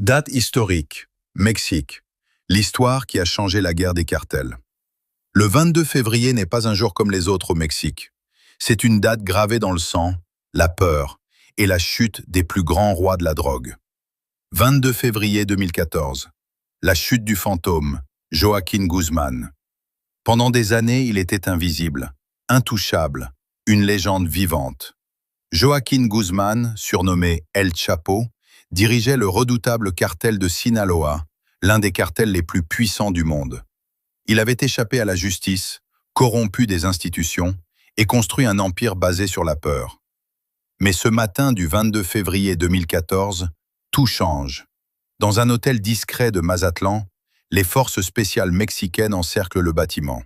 Date historique. Mexique. L'histoire qui a changé la guerre des cartels. Le 22 février n'est pas un jour comme les autres au Mexique. C'est une date gravée dans le sang, la peur et la chute des plus grands rois de la drogue. 22 février 2014. La chute du fantôme, Joaquín Guzmán. Pendant des années, il était invisible, intouchable, une légende vivante. Joaquín Guzmán, surnommé El Chapo, dirigeait le redoutable cartel de Sinaloa, l'un des cartels les plus puissants du monde. Il avait échappé à la justice, corrompu des institutions et construit un empire basé sur la peur. Mais ce matin du 22 février 2014, tout change. Dans un hôtel discret de Mazatlan, les forces spéciales mexicaines encerclent le bâtiment.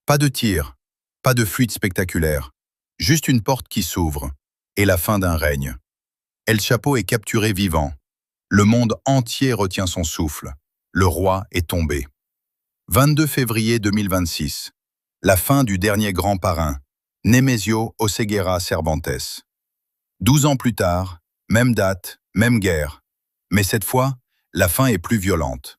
Pas de tir, pas de fuite spectaculaire, juste une porte qui s'ouvre et la fin d'un règne. El Chapo est capturé vivant. Le monde entier retient son souffle. Le roi est tombé. 22 février 2026. La fin du dernier grand parrain, Nemesio Oseguera Cervantes. 12 ans plus tard, même date, même guerre. Mais cette fois, la fin est plus violente.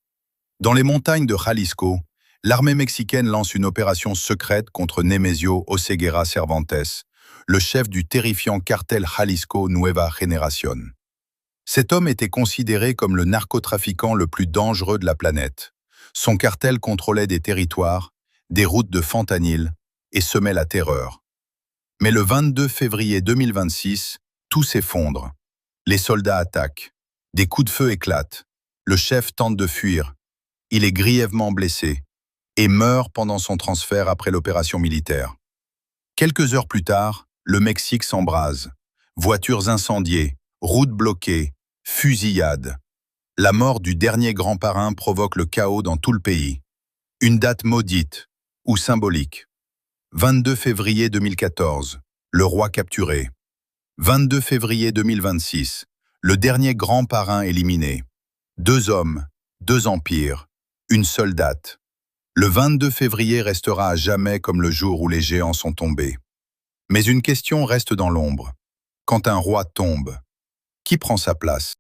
Dans les montagnes de Jalisco, l'armée mexicaine lance une opération secrète contre Nemesio Oseguera Cervantes, le chef du terrifiant cartel Jalisco Nueva Generación. Cet homme était considéré comme le narcotrafiquant le plus dangereux de la planète. Son cartel contrôlait des territoires, des routes de fentanyl et semait la terreur. Mais le 22 février 2026, tout s'effondre. Les soldats attaquent. Des coups de feu éclatent. Le chef tente de fuir. Il est grièvement blessé et meurt pendant son transfert après l'opération militaire. Quelques heures plus tard, le Mexique s'embrase. Voitures incendiées, routes bloquées, fusillades. La mort du dernier grand parrain provoque le chaos dans tout le pays. Une date maudite ou symbolique. 22 février 2014, le roi capturé. 22 février 2026, le dernier grand parrain éliminé. 2 hommes, 2 empires, une seule date. Le 22 février restera à jamais comme le jour où les géants sont tombés. Mais une question reste dans l'ombre. Quand un roi tombe, qui prend sa place ?